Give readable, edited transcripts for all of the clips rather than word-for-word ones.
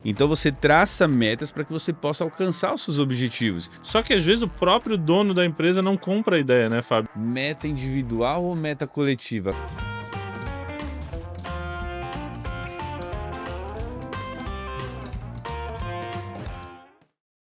Então você traça metas para que você possa alcançar os seus objetivos. Só que às vezes o próprio dono da empresa não compra a ideia, né, Fábio? Meta individual ou meta coletiva?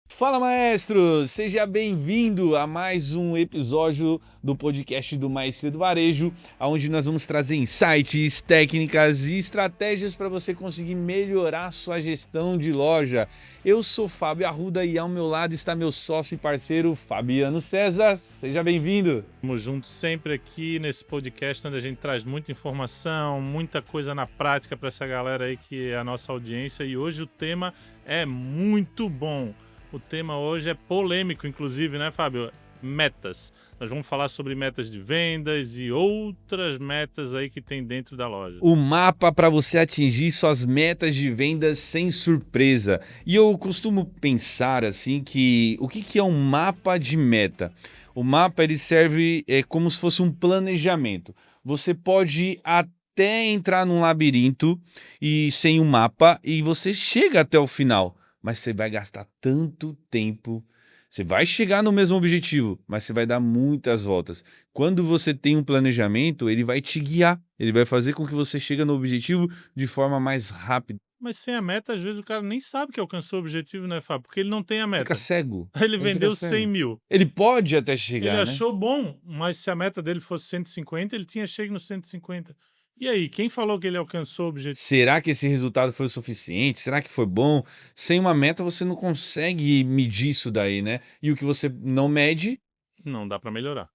Fala, maestro! Seja bem-vindo a mais um episódio do podcast do Maestria do Varejo, onde nós vamos trazer insights, técnicas e estratégias para você conseguir melhorar sua gestão de loja. Eu sou Fábio Arruda e ao meu lado está meu sócio e parceiro Fabiano César. Seja bem-vindo! Estamos juntos sempre aqui nesse podcast onde a gente traz muita informação, muita coisa na prática para essa galera aí que é a nossa audiência, e hoje o tema é muito bom. O tema hoje é polêmico, inclusive, né, Fábio? Metas. Nós vamos falar sobre metas de vendas e outras metas aí que tem dentro da loja. O mapa para você atingir suas metas de vendas sem surpresa. E eu costumo pensar assim que o que é um mapa de meta? O mapa ele serve como se fosse um planejamento. Você pode até entrar num labirinto e sem um mapa e você chega até o final. Mas você vai gastar tanto tempo, você vai chegar no mesmo objetivo, mas você vai dar muitas voltas. Quando você tem um planejamento, ele vai te guiar, ele vai fazer com que você chegue no objetivo de forma mais rápida. Mas sem a meta, às vezes o cara nem sabe que alcançou o objetivo, né, Fábio? Porque ele não tem a meta. Fica cego. Ele fica vendeu cego. 100 mil. Ele pode até Ele chegar, né? achou bom, mas se a meta dele fosse 150, ele tinha chego no 150. E aí, quem falou que ele alcançou o objetivo? Será que esse resultado foi o suficiente? Será que foi bom? Sem uma meta você não consegue medir isso daí, né? E o que você não mede, Não dá para melhorar.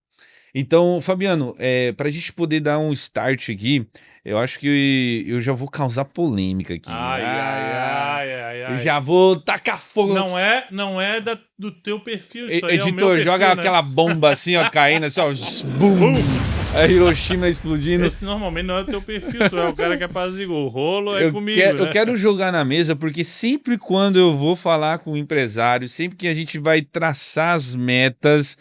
então, Fabiano, para a gente poder dar um start aqui, eu acho que eu já vou causar polêmica aqui. Eu já vou tacar fogo. Não é do teu perfil, isso aí é o meu Editor, perfil, joga né? aquela bomba assim, ó, caindo assim, ó. Bum! A Hiroshima explodindo. Esse normalmente não é o teu perfil, tu é o cara que apazigua. O rolo é comigo, né? Eu quero jogar na mesa, porque sempre quando eu vou falar com o empresário, sempre que a gente vai traçar as metas,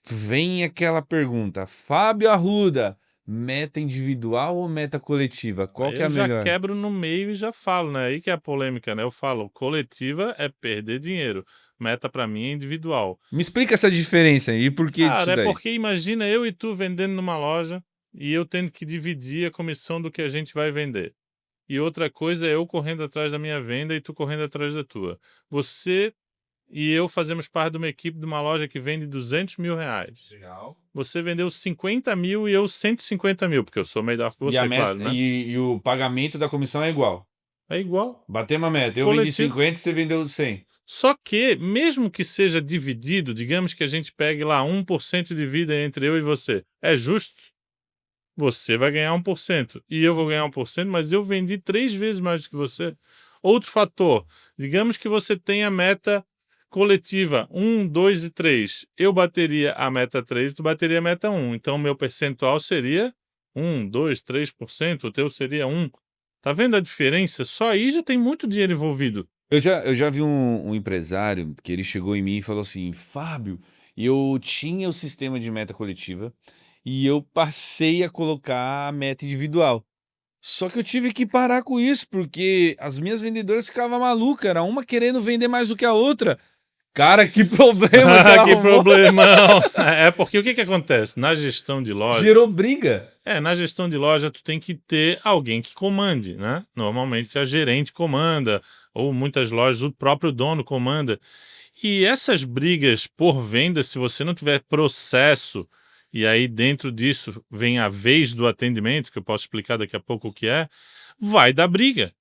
vem aquela pergunta: Fábio Arruda, meta individual ou meta coletiva? Qual que é a Eu já melhor? quebro no meio e já falo, né? Aí que é a polêmica, né? Eu falo, coletiva é perder dinheiro. Meta pra mim é individual. Me explica essa diferença aí, e por que disso Cara, é daí? porque imagina eu e tu vendendo numa loja e eu tendo que dividir a comissão do que a gente vai vender. E outra coisa é eu correndo atrás da minha venda e tu correndo atrás da tua. Você e eu fazemos parte de uma equipe de uma loja que vende 200 mil reais. Legal. Você vendeu 50 mil e eu 150 mil, porque eu sou melhor que você, E a meta, claro, né? e o pagamento da comissão é igual. É igual. Batemos a meta. Eu vendi Coletivo. 50 e você vendeu 100. Só que, mesmo que seja dividido, digamos que a gente pegue lá 1% de vida entre eu e você, é justo? Você vai ganhar 1% e eu vou ganhar 1%, mas eu vendi 3 vezes mais do que você. Outro fator, digamos que você tenha meta coletiva 1, 2 e 3. Eu bateria a meta 3 e tu bateria a meta 1. Então, meu percentual seria 1, 2, 3%, o teu seria 1. Tá vendo a diferença? Só aí já tem muito dinheiro envolvido. Eu já vi um empresário que ele chegou em mim e falou assim: Fábio, eu tinha o sistema de meta coletiva e eu passei a colocar a meta individual. Só que eu tive que parar com isso, porque as minhas vendedoras ficavam malucas, era uma querendo vender mais do que a outra. Cara, que problema que ela Que arrumou. problemão! É porque o que acontece? Na gestão de loja... Gerou briga. Na gestão de loja tu tem que ter alguém que comande, né? Normalmente a gerente comanda, ou muitas lojas o próprio dono comanda. E essas brigas por venda, se você não tiver processo, e aí dentro disso vem a vez do atendimento, que eu posso explicar daqui a pouco o que é, vai dar briga.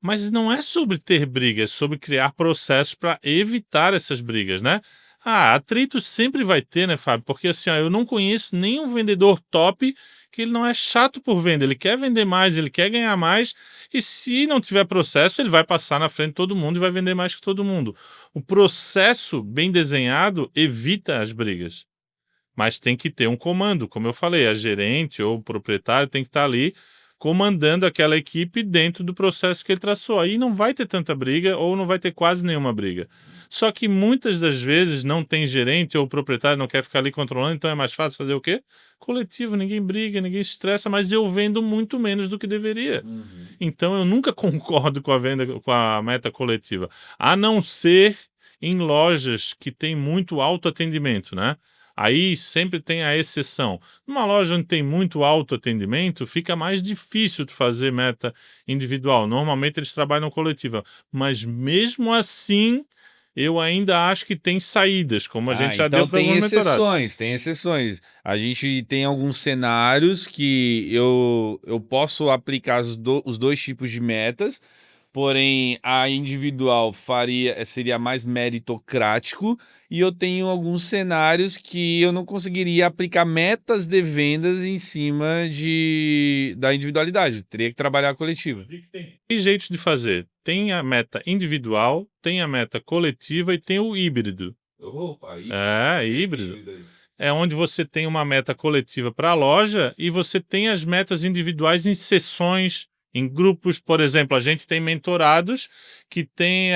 Mas não é sobre ter briga, é sobre criar processos para evitar essas brigas, né? Atrito sempre vai ter, né, Fábio? Porque assim, ó, eu não conheço nenhum vendedor top que ele não é chato por venda. Ele quer vender mais, ele quer ganhar mais, e se não tiver processo, ele vai passar na frente de todo mundo e vai vender mais que todo mundo. O processo bem desenhado evita as brigas. Mas tem que ter um comando, como eu falei, a gerente ou o proprietário tem que estar ali comandando aquela equipe dentro do processo que ele traçou. Aí não vai ter tanta briga ou não vai ter quase nenhuma briga. Só que muitas das vezes não tem gerente ou o proprietário não quer ficar ali controlando, então é mais fácil fazer o quê? Coletivo, ninguém briga, ninguém se estressa, mas eu vendo muito menos do que deveria. Então eu nunca concordo com a venda, com a meta coletiva, a não ser em lojas que tem muito autoatendimento, né? Aí sempre tem a exceção. Numa loja onde tem muito autoatendimento, fica mais difícil de fazer meta individual. Normalmente eles trabalham coletiva. Mas mesmo assim, eu ainda acho que tem saídas, como a gente já deu Então para tem alguns mentorados. exceções, tem exceções. A gente tem alguns cenários que eu posso aplicar os dois tipos de metas, porém a individual seria mais meritocrático, e eu tenho alguns cenários que eu não conseguiria aplicar metas de vendas em cima da individualidade. Eu teria que trabalhar a coletiva. Tem três jeitos de fazer. Tem a meta individual, tem a meta coletiva e tem o híbrido. Opa, Híbrido. É onde você tem uma meta coletiva para a loja e você tem as metas individuais em sessões, em grupos. Por exemplo, a gente tem mentorados que tem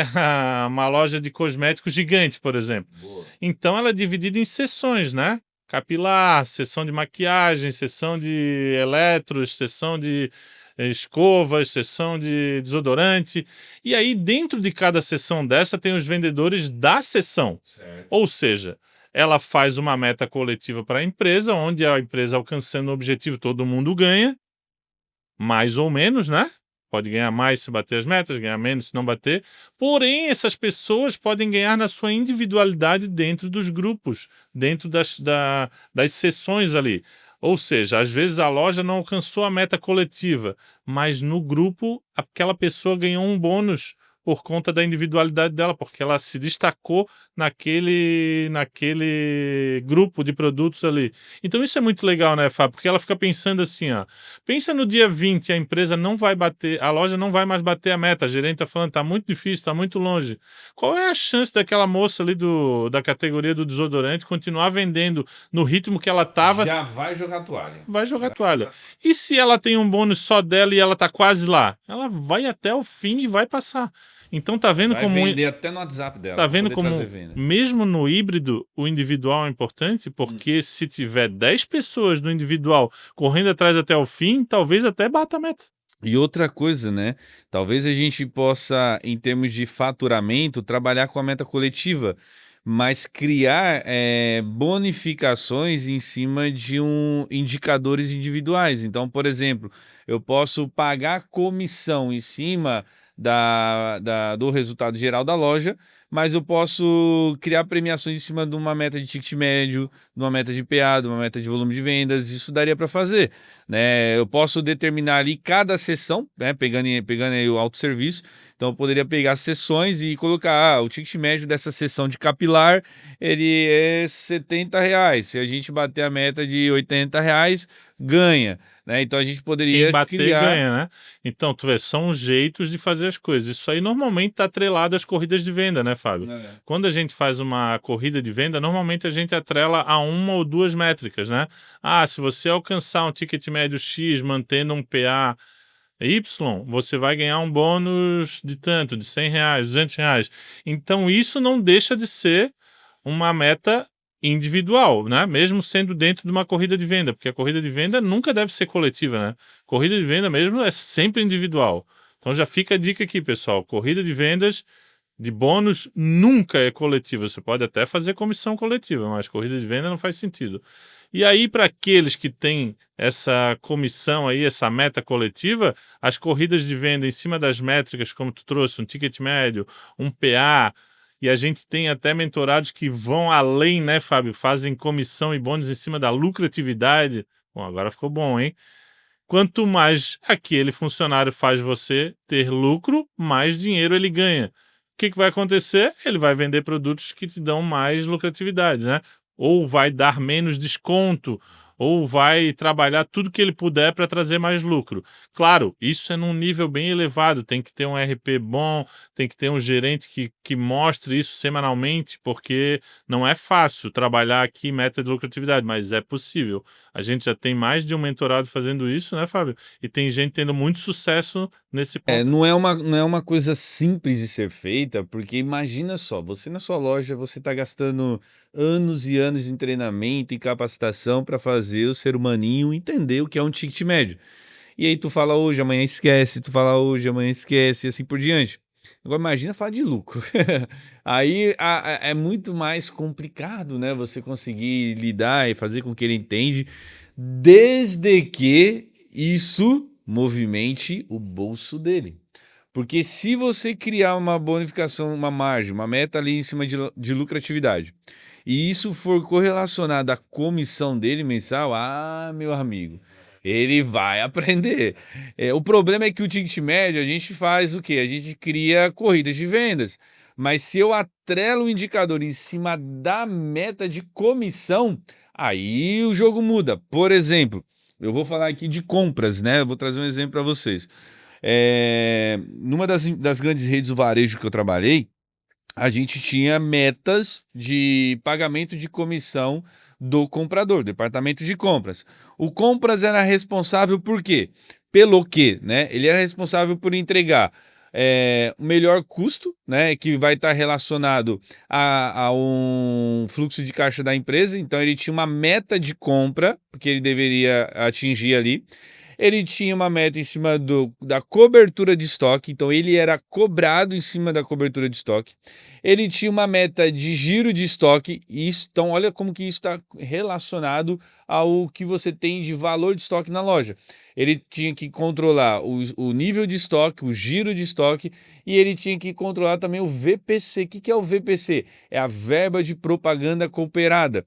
uma loja de cosméticos gigante, por exemplo. Boa. Então ela é dividida em sessões, né? Capilar, sessão de maquiagem, sessão de eletros, sessão de escovas, sessão de desodorante. E aí, dentro de cada sessão dessa, tem os vendedores da sessão. Certo. Ou seja, ela faz uma meta coletiva para a empresa, onde a empresa alcançando o objetivo, todo mundo ganha, mais ou menos, né? Pode ganhar mais se bater as metas, ganhar menos se não bater. Porém, essas pessoas podem ganhar na sua individualidade dentro dos grupos, dentro das sessões ali. Ou seja, às vezes a loja não alcançou a meta coletiva, mas no grupo aquela pessoa ganhou um bônus por conta da individualidade dela, porque ela se destacou naquele grupo de produtos ali. Então isso é muito legal, né, Fábio? Porque ela fica pensando assim, ó, pensa no dia 20, a empresa não vai bater, a loja não vai mais bater a meta, a gerente tá falando, tá muito difícil, tá muito longe. Qual é a chance daquela moça ali da categoria do desodorante continuar vendendo no ritmo que ela tava? Já vai jogar toalha. Vai jogar toalha. E se ela tem um bônus só dela e ela tá quase lá? Ela vai até o fim e vai passar. Então tá vendo Vai vender até no WhatsApp dela. Tá vendo como mesmo no híbrido o individual é importante? Porque se tiver 10 pessoas no individual correndo atrás até o fim, talvez até bata a meta. E outra coisa, né? Talvez a gente possa, em termos de faturamento, trabalhar com a meta coletiva, mas criar bonificações em cima de indicadores individuais. Então, por exemplo, eu posso pagar comissão em cima do resultado geral da loja, mas eu posso criar premiações em cima de uma meta de ticket médio, de uma meta de PA, de uma meta de volume de vendas. Isso daria para fazer, né? Eu posso determinar ali cada sessão, né? Pegando aí o autosserviço. Então eu poderia pegar sessões e colocar o ticket médio dessa sessão de capilar, ele é R$70. Se a gente bater a meta de R$80, ganha, né? Então a gente poderia Quem bater ganha, né? Então, tu vê, são jeitos de fazer as coisas. Isso aí normalmente está atrelado às corridas de venda, né, Fábio? Quando a gente faz uma corrida de venda, normalmente a gente atrela a uma ou duas métricas, né? Se você alcançar um ticket médio X mantendo um PA Y, você vai ganhar um bônus de tanto, de R$100, R$200. Então, isso não deixa de ser uma meta individual, né? Mesmo sendo dentro de uma corrida de venda, porque a corrida de venda nunca deve ser coletiva, né? Corrida de venda mesmo é sempre individual. Então já fica a dica aqui, pessoal. Corrida de vendas de bônus nunca é coletiva. Você pode até fazer comissão coletiva, mas corrida de venda não faz sentido. E aí, para aqueles que têm essa comissão aí, essa meta coletiva, as corridas de venda em cima das métricas, como tu trouxe, um ticket médio, um PA, e a gente tem até mentorados que vão além, né, Fábio? Fazem comissão e bônus em cima da lucratividade. Bom, agora ficou bom, hein? Quanto mais aquele funcionário faz você ter lucro, mais dinheiro ele ganha. O que vai acontecer? Ele vai vender produtos que te dão mais lucratividade, né? Ou vai dar menos desconto, ou vai trabalhar tudo que ele puder para trazer mais lucro. Claro, isso é num nível bem elevado, tem que ter um RP bom, tem que ter um gerente que mostre isso semanalmente, porque não é fácil trabalhar aqui meta de lucratividade, mas é possível. A gente já tem mais de um mentorado fazendo isso, né, Fábio? E tem gente tendo muito sucesso nesse ponto. Não é uma coisa simples de ser feita, porque imagina só, você na sua loja, você está gastando anos e anos em treinamento e capacitação para fazer o ser humaninho entender o que é um ticket médio. E aí tu fala hoje, amanhã esquece, tu fala hoje, amanhã esquece, e assim por diante. Agora imagina falar de lucro. Aí é muito mais complicado, né? Você conseguir lidar e fazer com que ele entende, desde que isso movimente o bolso dele. Porque se você criar uma bonificação, uma margem, uma meta ali em cima de lucratividade, e isso for correlacionado à comissão dele mensal, meu amigo, ele vai aprender. O problema é que o ticket médio a gente faz o quê? A gente cria corridas de vendas. Mas se eu atrelo o indicador em cima da meta de comissão, aí o jogo muda. Por exemplo, eu vou falar aqui de compras, né? Eu vou trazer um exemplo para vocês. Numa das grandes redes do varejo que eu trabalhei, a gente tinha metas de pagamento de comissão do comprador, departamento de compras. O compras era responsável por quê? Pelo quê, né? Ele era responsável por entregar o melhor custo, né? Que vai estar relacionado a um fluxo de caixa da empresa. Então ele tinha uma meta de compra que ele deveria atingir ali. Ele tinha uma meta em cima da cobertura de estoque, então ele era cobrado em cima da cobertura de estoque. Ele tinha uma meta de giro de estoque, então olha como que isso está relacionado ao que você tem de valor de estoque na loja. Ele tinha que controlar o nível de estoque, o giro de estoque, e ele tinha que controlar também o VPC. O que é o VPC? É a verba de propaganda cooperada.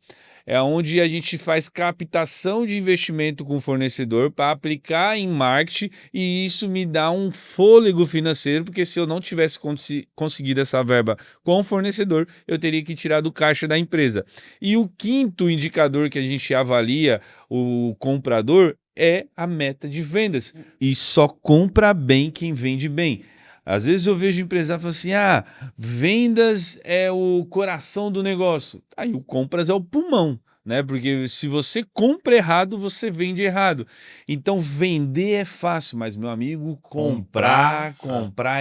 É onde a gente faz captação de investimento com o fornecedor para aplicar em marketing, e isso me dá um fôlego financeiro, porque se eu não tivesse conseguido essa verba com o fornecedor, eu teria que tirar do caixa da empresa. E o quinto indicador que a gente avalia o comprador é a meta de vendas. E só compra bem quem vende bem. Às vezes eu vejo empresário falando assim: vendas é o coração do negócio. Aí o compras é o pulmão, né? Porque se você compra errado, você vende errado. Então vender é fácil, mas meu amigo, comprar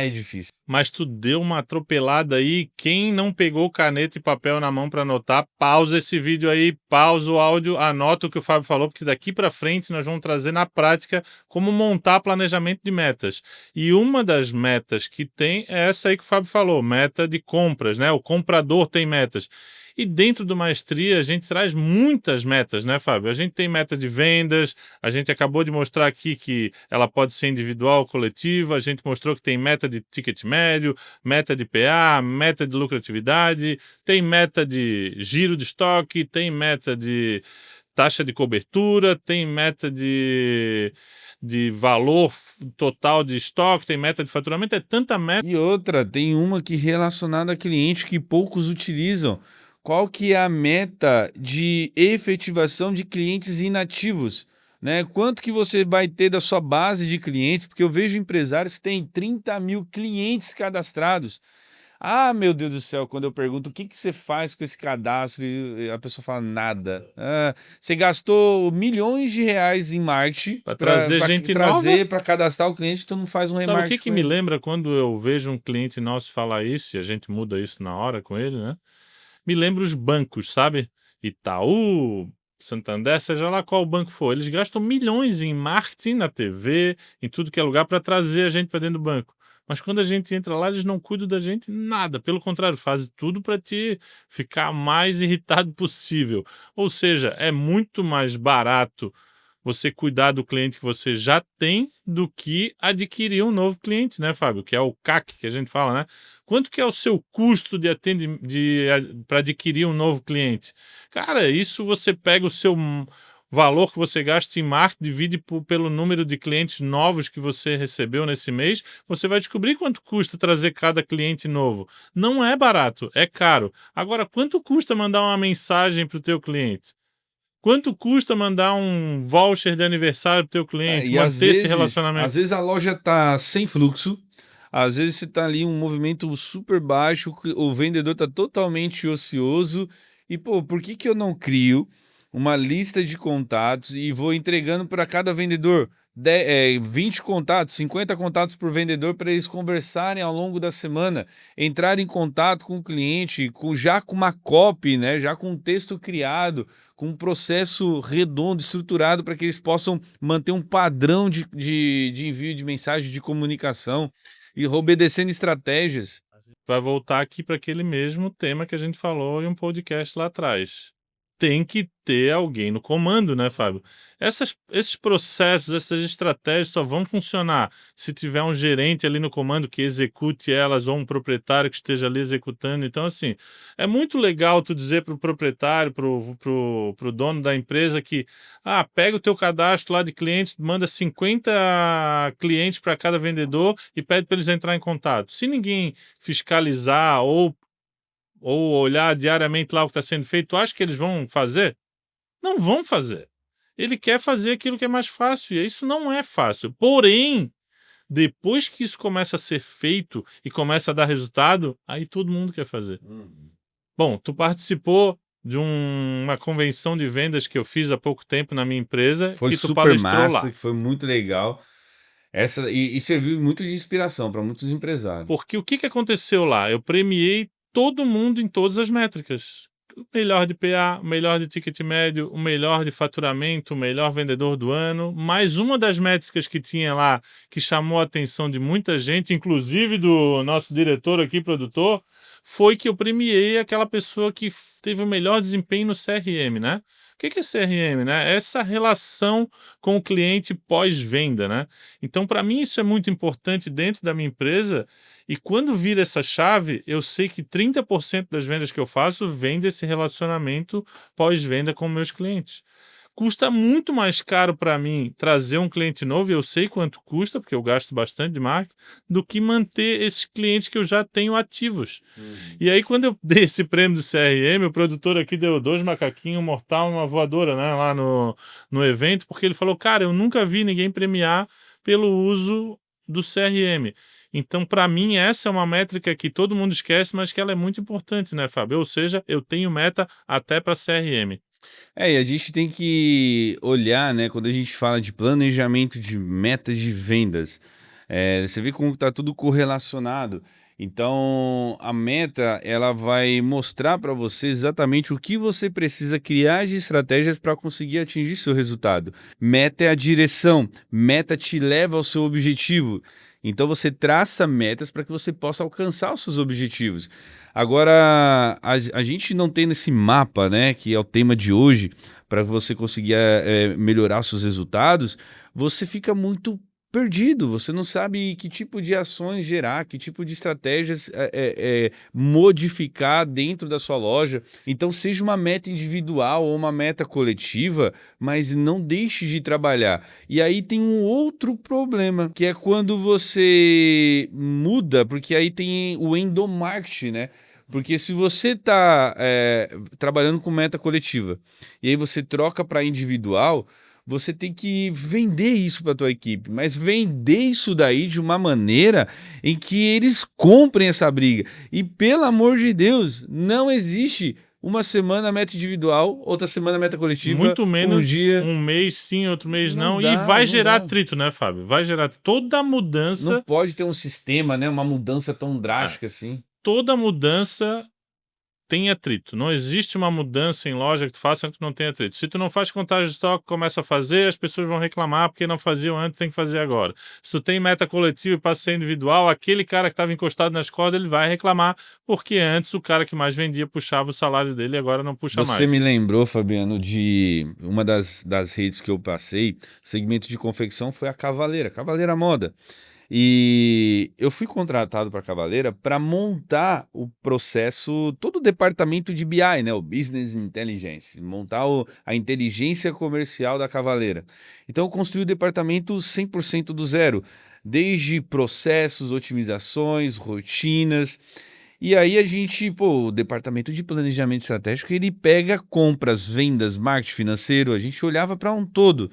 é difícil. Mas tu deu uma atropelada aí. Quem não pegou caneta e papel na mão para anotar, pausa esse vídeo aí, pausa o áudio, anota o que o Fábio falou, porque daqui para frente nós vamos trazer na prática como montar planejamento de metas. E uma das metas que tem é essa aí que o Fábio falou, meta de compras, né? O comprador tem metas. E dentro do Maestria, a gente traz muitas metas, né, Fábio? A gente tem meta de vendas, a gente acabou de mostrar aqui que ela pode ser individual ou coletiva, a gente mostrou que tem meta de ticket médio, meta de PA, meta de lucratividade, tem meta de giro de estoque, tem meta de taxa de cobertura, tem meta de valor total de estoque, tem meta de faturamento, é tanta meta. E outra, tem uma que relacionada a cliente que poucos utilizam. Qual que é a meta de efetivação de clientes inativos, né? Quanto que você vai ter da sua base de clientes? Porque eu vejo empresários que têm 30 mil clientes cadastrados. Meu Deus do céu, quando eu pergunto o que você faz com esse cadastro, e a pessoa fala nada. Você gastou milhões de reais em marketing Para para trazer gente nova. trazer, para cadastrar o cliente, tu não faz um Sabe o remarketing que com me ele. lembra quando eu vejo um cliente nosso falar isso e a gente muda isso na hora com ele, né? Me lembra os bancos, sabe? Itaú, Santander, seja lá qual banco for. Eles gastam milhões em marketing, na TV, em tudo que é lugar para trazer a gente para dentro do banco. Mas quando a gente entra lá, eles não cuidam da gente nada. Pelo contrário, fazem tudo para te ficar mais irritado possível. Ou seja, é muito mais barato você cuidar do cliente que você já tem do que adquirir um novo cliente, né, Fábio? Que é o CAC que a gente fala, né? Quanto que é o seu custo para adquirir um novo cliente? Cara, isso você pega o seu valor que você gasta em marketing, divide pelo número de clientes novos que você recebeu nesse mês, você vai descobrir quanto custa trazer cada cliente novo. Não é barato, é caro. Agora, quanto custa mandar uma mensagem para o teu cliente? Quanto custa mandar um voucher de aniversário pro teu cliente, E manter esse relacionamento? às vezes a loja tá sem fluxo, às vezes você tá ali um movimento super baixo, o vendedor tá totalmente ocioso e, pô, por que que eu não crio uma lista de contatos e vou entregando para cada vendedor 20 contatos, 50 contatos por vendedor para eles conversarem ao longo da semana, entrar em contato com o cliente, já com uma copy, né, já com um texto criado, com um processo redondo, estruturado para que eles possam manter um padrão de envio de mensagem, de comunicação e obedecendo estratégias. Vai voltar aqui para aquele mesmo tema que a gente falou em um podcast lá atrás. Tem que ter alguém no comando, né, Fábio? Esses processos, essas estratégias só vão funcionar se tiver um gerente ali no comando que execute elas ou um proprietário que esteja ali executando. Então, assim, é muito legal tu dizer para o proprietário, pro dono da empresa que, pega o teu cadastro lá de clientes, manda 50 clientes para cada vendedor e pede para eles entrar em contato. Se ninguém fiscalizar ou olhar diariamente lá o que está sendo feito, tu acha que eles vão fazer? Não vão fazer. Ele quer fazer aquilo que é mais fácil, e isso não é fácil. Porém, depois que isso começa a ser feito e começa a dar resultado, aí todo mundo quer fazer. Bom, tu participou de uma convenção de vendas que eu fiz há pouco tempo na minha empresa, Foi que tu super palestrou massa, lá. que foi muito legal. E serviu muito de inspiração para muitos empresários. Porque o que aconteceu lá? Eu premiei todo mundo em todas as métricas. O melhor de PA, o melhor de ticket médio, o melhor de faturamento, o melhor vendedor do ano. Mas uma das métricas que tinha lá, que chamou a atenção de muita gente, inclusive do nosso diretor aqui, produtor, foi que eu premiei aquela pessoa que teve o melhor desempenho no CRM, né? O que é CRM, né? Essa relação com o cliente pós-venda, né? Então, para mim, isso é muito importante dentro da minha empresa. E quando vira essa chave, eu sei que 30% das vendas que eu faço vem desse relacionamento pós-venda com meus clientes. Custa muito mais caro para mim trazer um cliente novo, e eu sei quanto custa, porque eu gasto bastante de marketing, do que manter esses clientes que eu já tenho ativos. E aí, quando eu dei esse prêmio do CRM, o produtor aqui deu 2 macaquinhos, um mortal e uma voadora, né, lá no evento, porque ele falou, cara, eu nunca vi ninguém premiar pelo uso do CRM. Então, para mim, essa é uma métrica que todo mundo esquece, mas que ela é muito importante, né, Fábio? Ou seja, eu tenho meta até para CRM. E a gente tem que olhar, né, quando a gente fala de planejamento de metas de vendas, você vê como está tudo correlacionado. Então, a meta, ela vai mostrar para você exatamente o que você precisa criar de estratégias para conseguir atingir seu resultado. Meta é a direção, meta te leva ao seu objetivo. Então, você traça metas para que você possa alcançar os seus objetivos. Agora, a gente não tem nesse mapa, né, que é o tema de hoje, para você conseguir melhorar os seus resultados, você fica muito perdido, você não sabe que tipo de ações gerar, que tipo de estratégias modificar dentro da sua loja. Então, seja uma meta individual ou uma meta coletiva, mas não deixe de trabalhar. E aí tem um outro problema, que é quando você muda, porque aí tem o endomarketing, né? Porque se você está trabalhando com meta coletiva e aí você troca para individual, você tem que vender isso para a tua equipe, mas vender isso daí de uma maneira em que eles comprem essa briga. E pelo amor de Deus, não existe uma semana meta individual, outra semana meta coletiva, Muito um menos dia. um mês sim, outro mês Não não. E dá, vai não gerar dá. atrito, né, Fábio? Vai gerar toda Não mudança. pode ter um sistema, né? Uma mudança tão é, drástica assim. Toda mudança tem atrito. Não existe uma mudança em loja que tu faça que não tenha atrito. Se tu não faz contagem de estoque, começa a fazer, as pessoas vão reclamar porque não faziam antes, tem que fazer agora. Se tu tem meta coletiva e passa a ser individual, aquele cara que estava encostado nas cordas, ele vai reclamar porque antes o cara que mais vendia puxava o salário dele e agora não puxa Você mais. me lembrou, Fabiano, de uma das redes que eu passei, segmento de confecção foi a Cavaleira, Cavaleira Moda. E eu fui contratado para a Cavaleira para montar o processo, todo o departamento de BI, né, o Business Intelligence, montar a inteligência comercial da Cavaleira. Então eu construí o departamento 100% do zero, desde processos, otimizações, rotinas. E aí a gente, pô, o departamento de planejamento estratégico, ele pega compras, vendas, marketing financeiro, a gente olhava para um todo.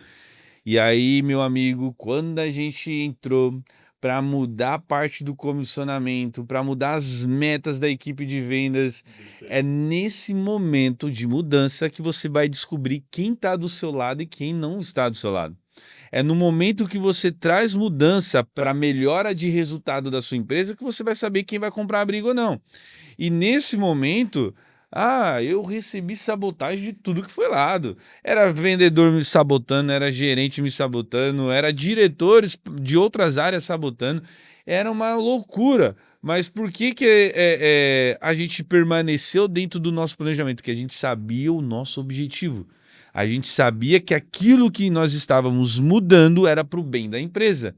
E aí, meu amigo, quando a gente entrou para mudar a parte do comissionamento, para mudar as metas da equipe de vendas, é nesse momento de mudança que você vai descobrir quem está do seu lado e quem não está do seu lado. É no momento que você traz mudança para melhora de resultado da sua empresa que você vai saber quem vai comprar a briga ou não. E nesse momento, eu recebi sabotagem de tudo que foi lado. Era vendedor me sabotando, era gerente me sabotando, era diretores de outras áreas sabotando. Era uma loucura. Mas por que a gente permaneceu dentro do nosso planejamento? Porque a gente sabia o nosso objetivo. A gente sabia que aquilo que nós estávamos mudando era para o bem da empresa.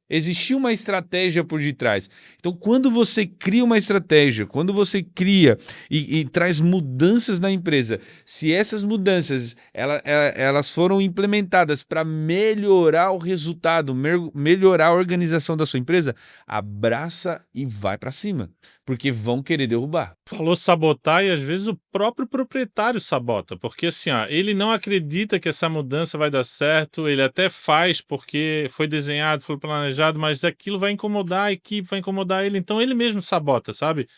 Existia uma estratégia por detrás. Então, quando você cria uma estratégia, quando você cria e traz mudanças na empresa, se essas mudanças elas foram implementadas para melhorar o resultado, melhorar a organização da sua empresa, abraça e vai para cima, porque vão querer derrubar. Falou sabotar e às vezes o próprio proprietário sabota, porque assim, ó, ele não acredita que essa mudança vai dar certo, ele até faz porque foi desenhado, foi planejado, mas aquilo vai incomodar a equipe, vai incomodar ele, então ele mesmo sabota, sabe?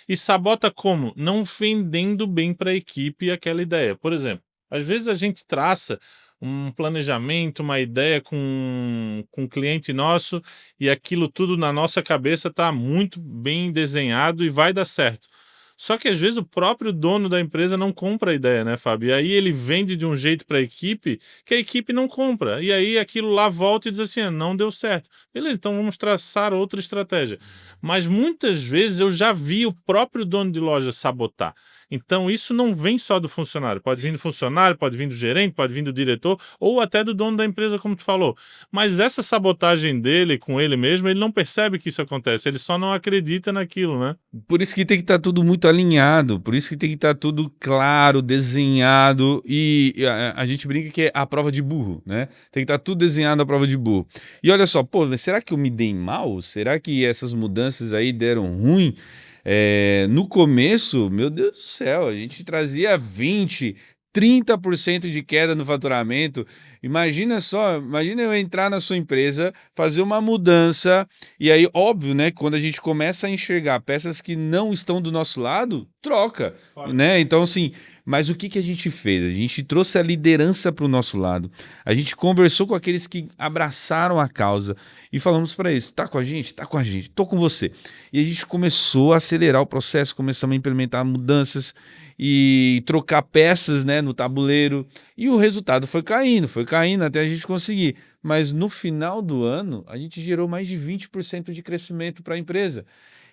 E sabota como? Não vendendo bem para a equipe aquela ideia. Por exemplo, às vezes a gente traça um planejamento, uma ideia com um cliente nosso e aquilo tudo na nossa cabeça está muito bem desenhado e vai dar certo. Só que às vezes o próprio dono da empresa não compra a ideia, né, Fábio? E aí ele vende de um jeito para a equipe que a equipe não compra. E aí aquilo lá volta e diz assim: "Ah, não deu certo." Beleza, então vamos traçar outra estratégia. Mas muitas vezes eu já vi o próprio dono de loja sabotar. Então isso não vem só do funcionário. Pode vir do funcionário, pode vir do gerente, pode vir do diretor ou até do dono da empresa, como tu falou. Mas essa sabotagem dele com ele mesmo, ele não percebe que isso acontece. Ele só não acredita naquilo, né? Por isso que tem que estar tudo muito alinhado, por isso que tem que estar tudo claro, desenhado, e a gente brinca que é a prova de burro, né? Tem que estar tudo desenhado à prova de burro. E olha só, pô, mas será que eu me dei mal? Será que essas mudanças aí deram ruim? No começo, meu Deus do céu, a gente trazia 20, 30% de queda no faturamento. Imagina só, imagina eu entrar na sua empresa, fazer uma mudança, e aí, óbvio, né, quando a gente começa a enxergar peças que não estão do nosso lado, troca, Fora. né? Então, assim, mas o que que a gente fez? A gente trouxe a liderança para o nosso lado. A gente conversou com aqueles que abraçaram a causa e falamos para eles: tá com a gente? Tá com a gente, tô com você. E a gente começou a acelerar o processo, começamos a implementar mudanças e trocar peças, né, no tabuleiro, e o resultado foi caindo até a gente conseguir. Mas no final do ano, a gente gerou mais de 20% de crescimento para a empresa.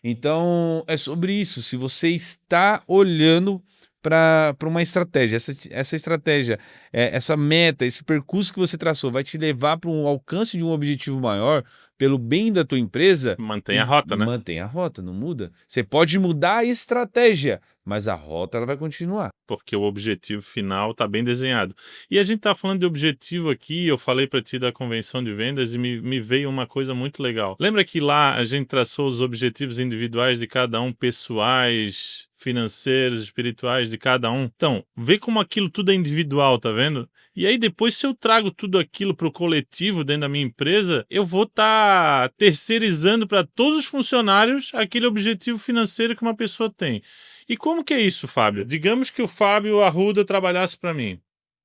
Então, é sobre isso. Se você está olhando para uma estratégia, essa estratégia, essa meta, esse percurso que você traçou vai te levar para um alcance de um objetivo maior, pelo bem da tua empresa, Mantém a rota, né? mantém a rota, não muda. Você pode mudar a estratégia, mas a rota ela vai continuar. Porque o objetivo final está bem desenhado. E a gente está falando de objetivo aqui, eu falei para ti da convenção de vendas e me veio uma coisa muito legal. Lembra que lá a gente traçou os objetivos individuais de cada um, pessoais, financeiros, espirituais de cada um? Então, vê como aquilo tudo é individual, tá vendo? E aí depois, se eu trago tudo aquilo para o coletivo dentro da minha empresa, eu vou estar terceirizando para todos os funcionários aquele objetivo financeiro que uma pessoa tem. E como que é isso, Fábio? Digamos que o Fábio Arruda trabalhasse para mim.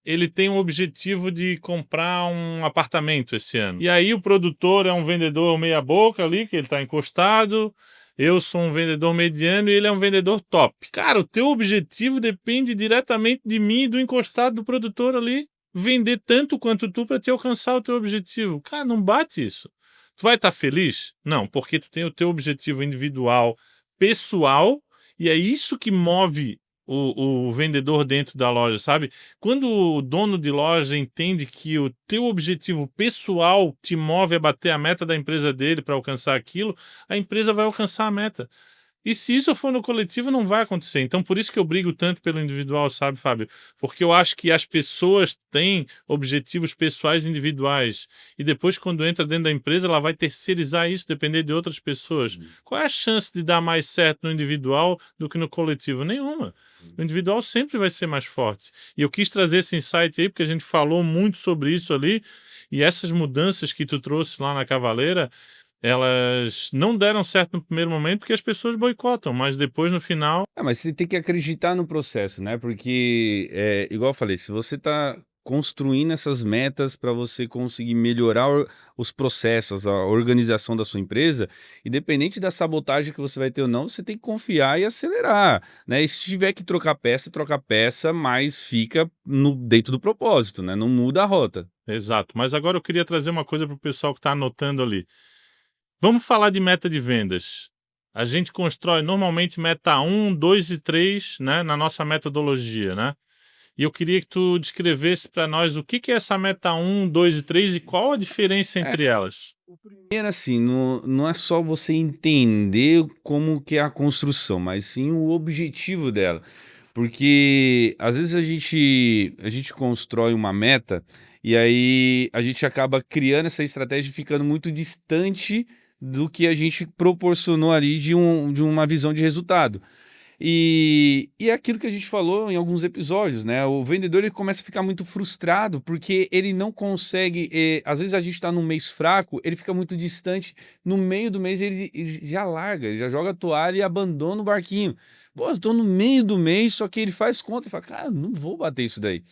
Ele tem um objetivo de comprar um apartamento esse ano. E aí o produtor é um vendedor meia boca ali, que ele está encostado. Eu sou um vendedor mediano e ele é um vendedor top. Cara, o teu objetivo depende diretamente de mim e do encostado do produtor ali. Vender tanto quanto tu para te alcançar o teu objetivo. Cara, não bate isso. Tu vai estar feliz? Não, porque tu tem o teu objetivo individual, pessoal, e é isso que move o vendedor dentro da loja, sabe? Quando o dono de loja entende que o teu objetivo pessoal te move a bater a meta da empresa dele para alcançar aquilo, a empresa vai alcançar a meta. E se isso for no coletivo, não vai acontecer. Então, por isso que eu brigo tanto pelo individual, sabe, Fábio? Porque eu acho que as pessoas têm objetivos pessoais individuais. E depois, quando entra dentro da empresa, ela vai terceirizar isso, depender de outras pessoas. Qual é a chance de dar mais certo no individual do que no coletivo? Nenhuma. O individual sempre vai ser mais forte. E eu quis trazer esse insight aí, porque a gente falou muito sobre isso ali. E essas mudanças que tu trouxe lá na Cavaleira, elas não deram certo no primeiro momento porque as pessoas boicotam, mas depois no final. Mas você tem que acreditar no processo, né? Porque, igual eu falei, se você está construindo essas metas para você conseguir melhorar os processos, a organização da sua empresa, independente da sabotagem que você vai ter ou não, você tem que confiar e acelerar, né? E se tiver que trocar peça, mas fica dentro do propósito, né? Não muda a rota. Exato, mas agora eu queria trazer uma coisa para o pessoal que está anotando ali. Vamos falar de meta de vendas. A gente constrói normalmente meta 1, 2 e 3, né, na nossa metodologia, né? E eu queria que tu descrevesse para nós o que é essa meta 1, 2 e 3 e qual a diferença É, entre elas. o primeiro, assim, não é só você entender como que é a construção, mas sim o objetivo dela. Porque às vezes a gente constrói uma meta e aí a gente acaba criando essa estratégia e ficando muito distante do que a gente proporcionou ali de uma visão de resultado. E é aquilo que a gente falou em alguns episódios, né? O vendedor ele começa a ficar muito frustrado porque ele não consegue. Às vezes a gente está num mês fraco, ele fica muito distante. No meio do mês ele já larga, ele já joga a toalha e abandona o barquinho. Pô, eu tô no meio do mês, só que ele faz conta e fala, cara, não vou bater isso daí.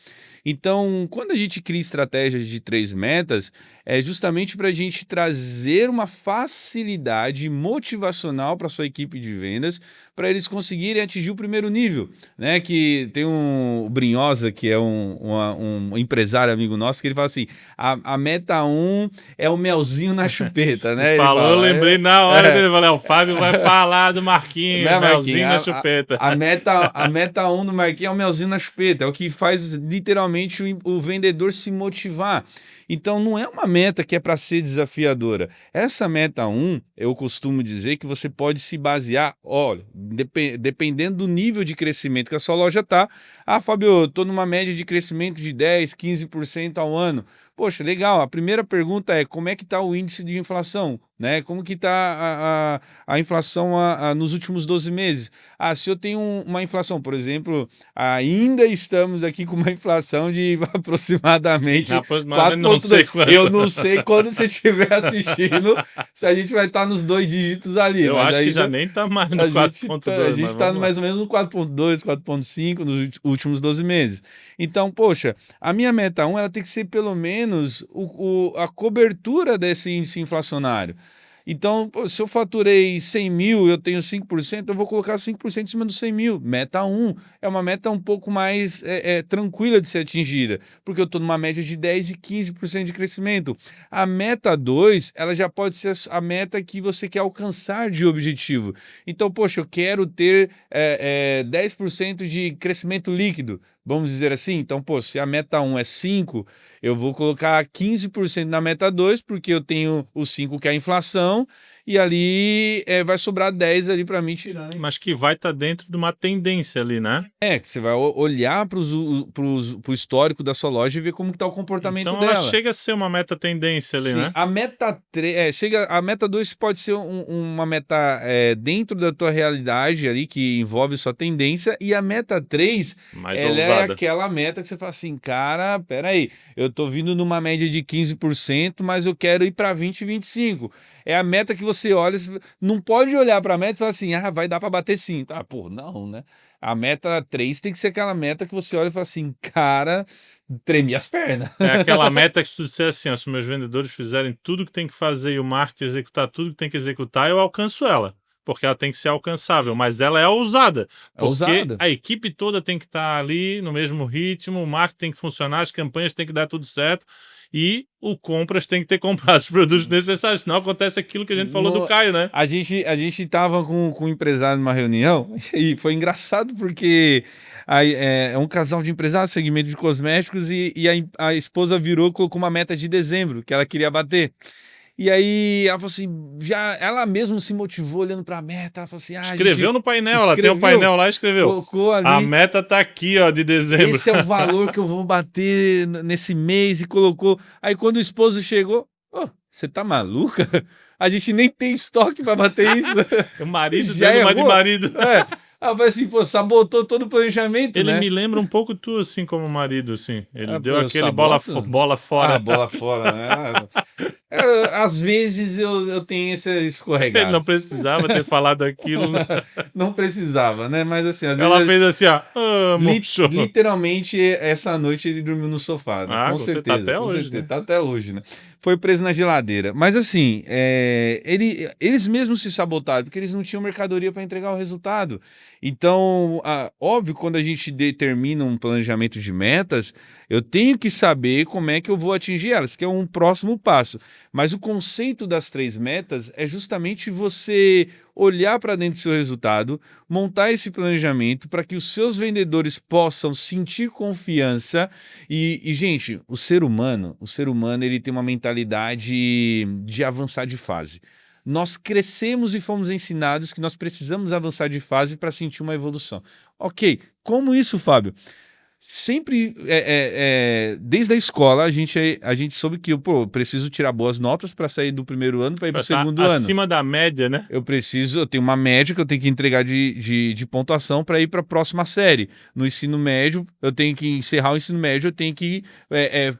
Então, quando a gente cria estratégias de 3 metas, é justamente para a gente trazer uma facilidade motivacional para sua equipe de vendas, para eles conseguirem atingir o primeiro nível, né? Que tem o Brinhosa, que é um empresário amigo nosso, que ele fala assim: a meta 1 é o melzinho na chupeta, Tu né? Ele falou, eu fala, lembrei na hora é, dele, falei, o Fábio vai falar do Marquinhos, né, Marquinhos? melzinho na chupeta. A meta 1 do Marquinhos é o melzinho na chupeta, é o que faz literalmente o vendedor se motivar. Então não é uma meta que é para ser desafiadora. Essa meta 1, eu costumo dizer que você pode se basear, olha, dependendo do nível de crescimento que a sua loja tá. Ah, Fábio, eu tô numa média de crescimento de 10, 15% ao ano. Poxa, legal. A primeira pergunta é como é que está o índice de inflação, né? Como que está a inflação nos últimos 12 meses? Ah, se eu tenho uma inflação, por exemplo, ainda estamos aqui com uma inflação de aproximadamente Aproximadamente não sei 4,2. quanto. Eu não sei quando você estiver assistindo se a gente vai estar nos 2 dígitos ali, Eu mas acho que já ainda nem tá mais no a gente 4.2, mas está vamos lá. mais ou menos no 4,2, 4,5 nos últimos 12 meses. Então, poxa, a minha meta 1 ela tem que ser pelo menos a cobertura desse índice inflacionário. Então, pô, se eu faturei 100 mil, eu tenho 5%, eu vou colocar 5% em cima dos 100 mil. Meta 1 é uma meta um pouco mais tranquila de ser atingida, porque eu estou numa média de 10 e 15% de crescimento. A meta 2, ela já pode ser a meta que você quer alcançar de objetivo. Então, poxa, eu quero ter 10% de crescimento líquido, vamos dizer assim. Então, pô, se a meta 1 é 5, eu vou colocar 15% na meta 2, porque eu tenho o 5 que é a inflação, e ali vai sobrar 10 ali para mim tirando. Mas que vai estar dentro de uma tendência ali, né? Que você vai olhar para o histórico da sua loja e ver como que tá o comportamento Então ela dela. chega a ser uma meta tendência ali, Sim, né? a meta 3, a meta 2 pode ser uma meta dentro da tua realidade ali, que envolve sua tendência, e a meta 3, Mais ela é ousada. aquela meta que você fala assim, cara, peraí, eu tô vindo numa média de 15%, mas eu quero ir para 20, 25. É a meta que você olha, você não pode olhar para a meta e falar assim, vai dar para bater sim. Ah, pô, não, né? A meta 3 tem que ser aquela meta que você olha e fala assim, cara, tremi as pernas. É aquela meta que se tu disser assim, ó, se meus vendedores fizerem tudo que tem que fazer e o marketing executar tudo que tem que executar, eu alcanço ela. Porque ela tem que ser alcançável, mas ela é ousada. É Porque ousada. a equipe toda tem que estar ali no mesmo ritmo, o marketing tem que funcionar, as campanhas tem que dar tudo certo e o compras tem que ter comprado os produtos necessários, senão acontece aquilo que a gente falou do Caio, né? A gente tava com um empresário numa reunião e foi engraçado porque é um casal de empresários, segmento de cosméticos, e a esposa virou e colocou uma meta de dezembro que ela queria bater. E aí ela falou assim, já ela mesma se motivou olhando para a meta, ela falou assim, Escreveu no painel, ela tem escreveu, um painel lá e escreveu. colocou ali. A meta tá aqui, ó, de dezembro. Esse é o valor que eu vou bater nesse mês e colocou. Aí quando o esposo chegou, você tá maluca? A gente nem tem estoque para bater isso. O marido Já dando uma de errou? marido. Ela falou assim, pô, sabotou todo o planejamento, Ele né? me lembra um pouco tu, assim, como marido, assim. Ele deu eu aquele bola fora. bola fora, né? Às vezes eu tenho esse escorregado. Ele não precisava ter falado aquilo. Não precisava, né? Mas assim, às Ela vezes... fez assim, ó. Murchou. Literalmente, essa noite ele dormiu no sofá, né? Com você certeza. tá até com hoje, certeza. né? Tá até hoje, né? Foi preso na geladeira. Mas assim, eles mesmos se sabotaram, porque eles não tinham mercadoria para entregar o resultado. Então, óbvio, quando a gente determina um planejamento de metas, eu tenho que saber como é que eu vou atingir elas, que é um próximo passo. Mas o conceito das 3 metas é justamente você olhar para dentro do seu resultado, montar esse planejamento para que os seus vendedores possam sentir confiança. Gente, o ser humano, ele tem uma mentalidade de avançar de fase. Nós crescemos e fomos ensinados que nós precisamos avançar de fase para sentir uma evolução. Ok, como isso, Fábio? Sempre, desde a escola, a gente soube que eu preciso tirar boas notas para sair do primeiro ano para ir para o segundo ano. Acima da média, né? Eu tenho uma média que eu tenho que entregar de pontuação para ir para a próxima série. No ensino médio, eu tenho que encerrar o ensino médio, eu tenho que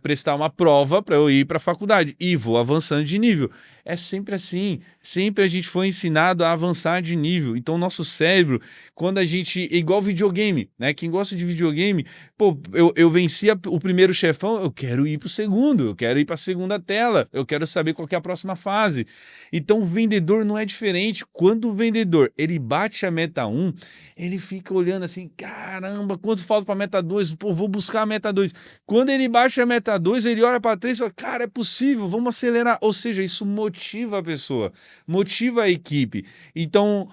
prestar uma prova para eu ir para a faculdade. E vou avançando de nível. É sempre assim. Sempre a gente foi ensinado a avançar de nível. Então, o nosso cérebro, quando a gente... Igual videogame, né? Quem gosta de videogame, pô, eu venci o primeiro chefão, eu quero ir para o segundo, eu quero ir para a segunda tela, eu quero saber qual que é a próxima fase. Então, o vendedor não é diferente. Quando o vendedor, ele bate a meta 1, ele fica olhando assim, caramba, quanto falta para a meta 2? Pô, vou buscar a meta 2. Quando ele bate a meta 2, ele olha para 3 e fala, cara, é possível, vamos acelerar. Ou seja, isso motiva a pessoa, motiva a equipe. Então,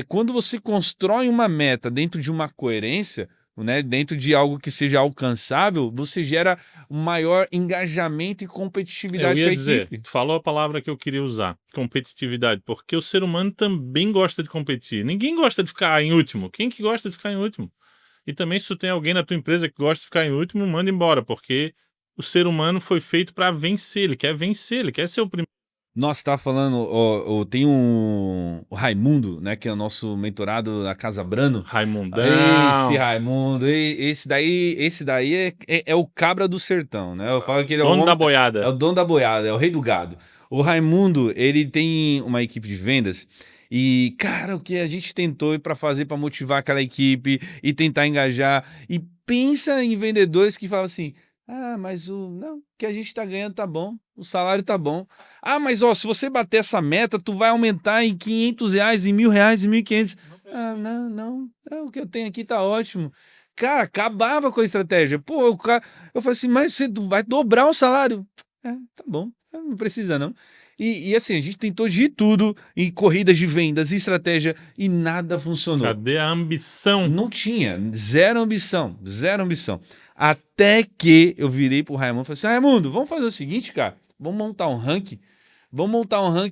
quando você constrói uma meta dentro de uma coerência, né, dentro de algo que seja alcançável, você gera um maior engajamento e competitividade com a equipe. Tu falou a palavra que eu queria usar, competitividade, porque o ser humano também gosta de competir. Ninguém gosta de ficar em último. Quem que gosta de ficar em último? E também, se tu tem alguém na tua empresa que gosta de ficar em último, manda embora, porque o ser humano foi feito para vencer, ele quer ser o primeiro. Nossa, tá falando, tem o Raimundo, né, que é o nosso mentorado na Casa Brano. Raimundão. Esse Raimundo, esse daí é o cabra do sertão, né? Eu falo que ele é o Dono homem, da boiada. é o dono da boiada, é o rei do gado. O Raimundo, ele tem uma equipe de vendas e, cara, o que a gente tentou para fazer para motivar aquela equipe e tentar engajar, e pensa em vendedores que falam assim, mas o que a gente tá ganhando tá bom, o salário tá bom. Mas se você bater essa meta, tu vai aumentar em R$500, em R$1.000, em 1.500. Não, o que eu tenho aqui tá ótimo. Cara, acabava com a estratégia. Pô, eu falei assim, mas você vai dobrar o salário. Tá bom, não precisa não. E assim, a gente tentou de tudo em corridas de vendas, estratégia, e nada funcionou. Cadê a ambição? Não tinha, zero ambição. Até que eu virei pro Raimundo e falei assim, Raimundo, vamos fazer o seguinte, cara, vamos montar um ranking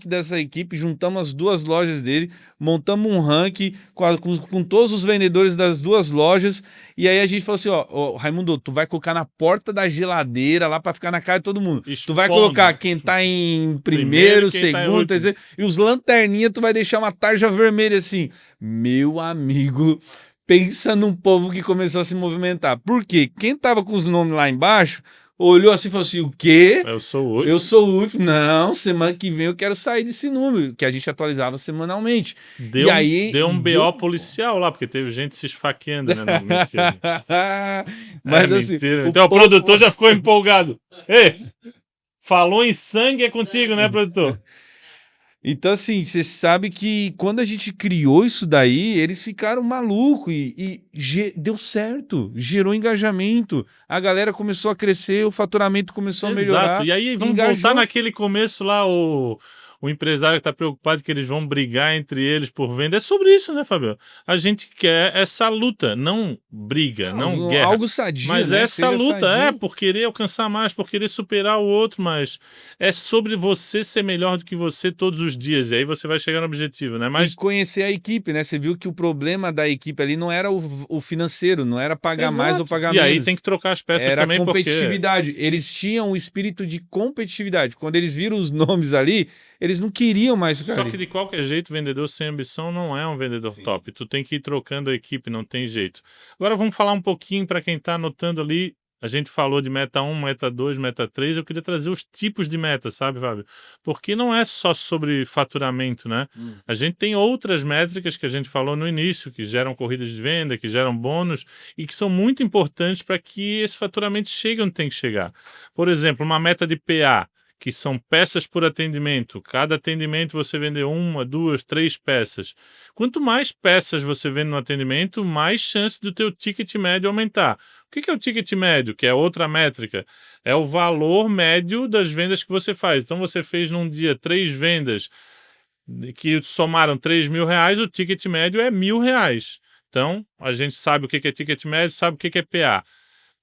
dessa equipe, juntamos as 2 lojas dele, montamos um ranking com todos os vendedores das 2 lojas, e aí a gente falou assim, Raimundo, tu vai colocar na porta da geladeira lá para ficar na cara de todo mundo. Tu vai colocar quem tá em primeiro, segundo, terceiro, e os lanterninhas tu vai deixar uma tarja vermelha assim. Meu amigo, pensa num povo que começou a se movimentar. Por quê? Quem tava com os nomes lá embaixo olhou assim e falou assim, o quê? Eu sou o último. Eu sou o último. Não, semana que vem eu quero sair desse número, que a gente atualizava semanalmente. Deu um BO policial lá, porque teve gente se esfaqueando, né? Não, mentira. Mas assim... Mentira. Então o produtor já ficou empolgado. Ei, falou em sangue, é contigo, né, produtor? Então, assim, você sabe que quando a gente criou isso daí, eles ficaram malucos e deu certo, gerou engajamento, a galera começou a crescer, o faturamento começou a melhorar. Exato, e aí vamos voltar naquele começo lá, o o empresário está preocupado que eles vão brigar entre eles por venda. É sobre isso, né, Fabio? A gente quer essa luta, não briga, não guerra. Algo sadio, Mas né? essa luta sadio. por querer alcançar mais, por querer superar o outro, mas é sobre você ser melhor do que você todos os dias. E aí você vai chegar no objetivo, né? Mas E conhecer a equipe, né? Você viu que o problema da equipe ali não era o financeiro, não era pagar mais ou pagar E menos. aí tem que trocar as peças Era também, porque competitividade. Eles tinham um espírito de competitividade. Quando eles viram os nomes ali, eles não queriam mais ficar só ali. que de qualquer jeito, vendedor sem ambição não é um vendedor top. Tu tem que ir trocando a equipe, não tem jeito. Agora vamos falar um pouquinho para quem está anotando ali. A gente falou de meta 1, meta 2, meta 3. Eu queria trazer os tipos de metas, sabe, Fábio? Porque não é só sobre faturamento, né? A gente tem outras métricas que a gente falou no início, que geram corridas de venda, que geram bônus e que são muito importantes para que esse faturamento chegue onde tem que chegar. Por exemplo, uma meta de PA, que são peças por atendimento. Cada atendimento você vende 1, 2, 3 peças. Quanto mais peças você vende no atendimento, mais chance do teu ticket médio aumentar. O que é o ticket médio? Que é outra métrica. É o valor médio das vendas que você faz. Então você fez num dia 3 vendas que somaram R$3.000, o ticket médio é R$1.000. Então a gente sabe o que é ticket médio, sabe o que é PA.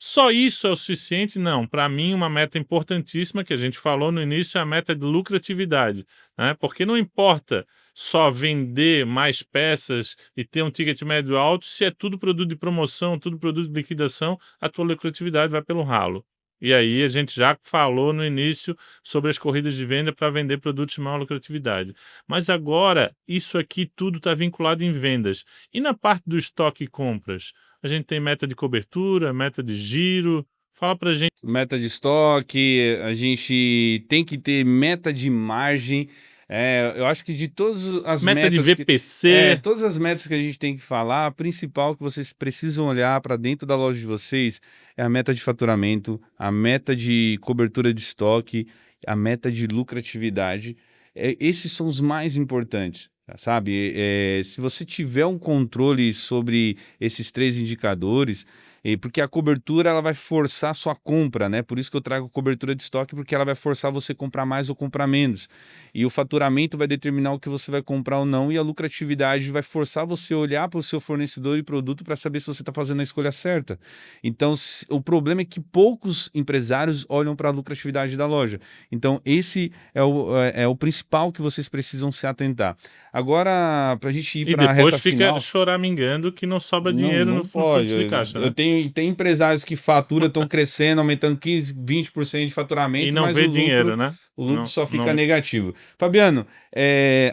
Só isso é o suficiente? Não. Para mim, uma meta importantíssima que a gente falou no início é a meta de lucratividade, né? Porque não importa só vender mais peças e ter um ticket médio alto, se é tudo produto de promoção, tudo produto de liquidação, a tua lucratividade vai pelo ralo. E aí a gente já falou no início sobre as corridas de venda para vender produtos de maior lucratividade. Mas agora, isso aqui tudo está vinculado em vendas. E na parte do estoque e compras? A gente tem meta de cobertura, meta de giro. Fala pra gente. Meta de estoque, a gente tem que ter meta de margem. Eu acho que de todas as Meta de metas VPC. todas as metas que a gente tem que falar, a principal que vocês precisam olhar para dentro da loja de vocês é a meta de faturamento, a meta de cobertura de estoque, a meta de lucratividade. Esses são os mais importantes, sabe? Se você tiver um controle sobre esses 3 indicadores, porque a cobertura ela vai forçar a sua compra, né? Por isso que eu trago cobertura de estoque, porque ela vai forçar você a comprar mais ou comprar menos. E o faturamento vai determinar o que você vai comprar ou não, e a lucratividade vai forçar você a olhar para o seu fornecedor e produto para saber se você está fazendo a escolha certa. Então, o problema é que poucos empresários olham para a lucratividade da loja. Então, esse é o principal que vocês precisam se atentar. Agora, para a gente ir para a reta final... E depois fica choramingando que não sobra dinheiro no fluxo de caixa, né? Tem empresários que faturam, estão crescendo, aumentando 15%, 20% de faturamento, e não mas vê dinheiro, né? O lucro só fica negativo. Fabiano,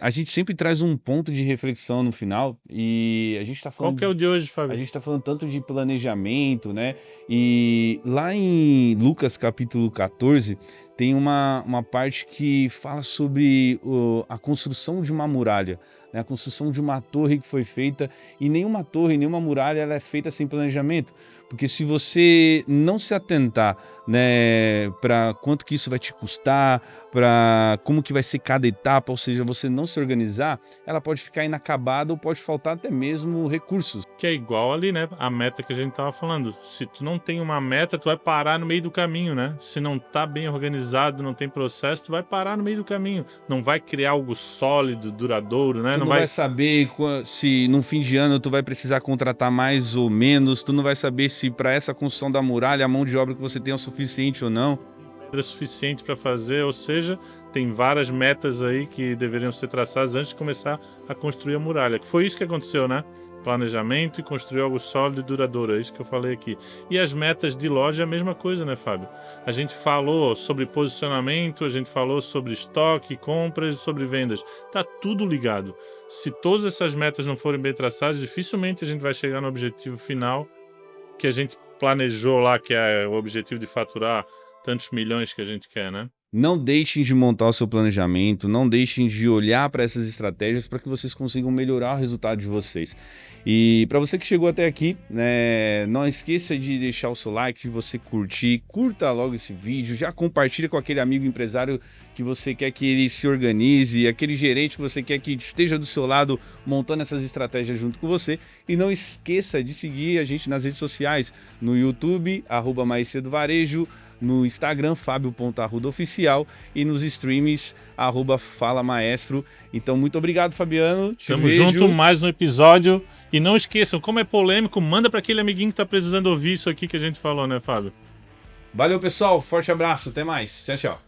a gente sempre traz um ponto de reflexão no final e a gente está falando... Qual que é o de hoje, Fábio? A gente está falando tanto de planejamento, né? E lá em Lucas capítulo 14 tem uma parte que fala sobre a construção de uma muralha, né? A construção de uma torre que foi feita, e nenhuma torre, nenhuma muralha ela é feita sem planejamento, porque se você não se atentar, né, para quanto que isso vai te custar, para como que vai ser cada etapa, ou seja, você não se organizar, ela pode ficar inacabada ou pode faltar até mesmo recursos. Que é igual ali, né? A meta que a gente tava falando. Se tu não tem uma meta, tu vai parar no meio do caminho, né? Se não tá bem organizado, não tem processo, tu vai parar no meio do caminho. Não vai criar algo sólido, duradouro, né? Tu não vai saber se no fim de ano tu vai precisar contratar mais ou menos, tu não vai saber se para essa construção da muralha a mão de obra que você tem é o suficiente ou não. É suficiente para fazer, ou seja, tem várias metas aí que deveriam ser traçadas antes de começar a construir a muralha. Que foi isso que aconteceu, né? Planejamento e construir algo sólido e duradouro, é isso que eu falei aqui. E as metas de loja é a mesma coisa, né, Fábio? A gente falou sobre posicionamento, a gente falou sobre estoque, compras e sobre vendas. Tá tudo ligado. Se todas essas metas não forem bem traçadas, dificilmente a gente vai chegar no objetivo final que a gente planejou lá, que é o objetivo de faturar tantos milhões que a gente quer, né? Não deixem de montar o seu planejamento, não deixem de olhar para essas estratégias para que vocês consigam melhorar o resultado de vocês. E para você que chegou até aqui, né, não esqueça de deixar o seu like, de você curta logo esse vídeo, já compartilha com aquele amigo empresário que você quer que ele se organize, aquele gerente que você quer que esteja do seu lado montando essas estratégias junto com você. E não esqueça de seguir a gente nas redes sociais, no YouTube, @MaisCedoVarejo, no Instagram, fabio.arrudaoficial, e nos streams, @falamaestro. Então, muito obrigado, Fabiano. Tamo junto, mais um episódio. E não esqueçam, como é polêmico, manda para aquele amiguinho que tá precisando ouvir isso aqui que a gente falou, né, Fábio? Valeu, pessoal. Forte abraço. Até mais. Tchau, tchau.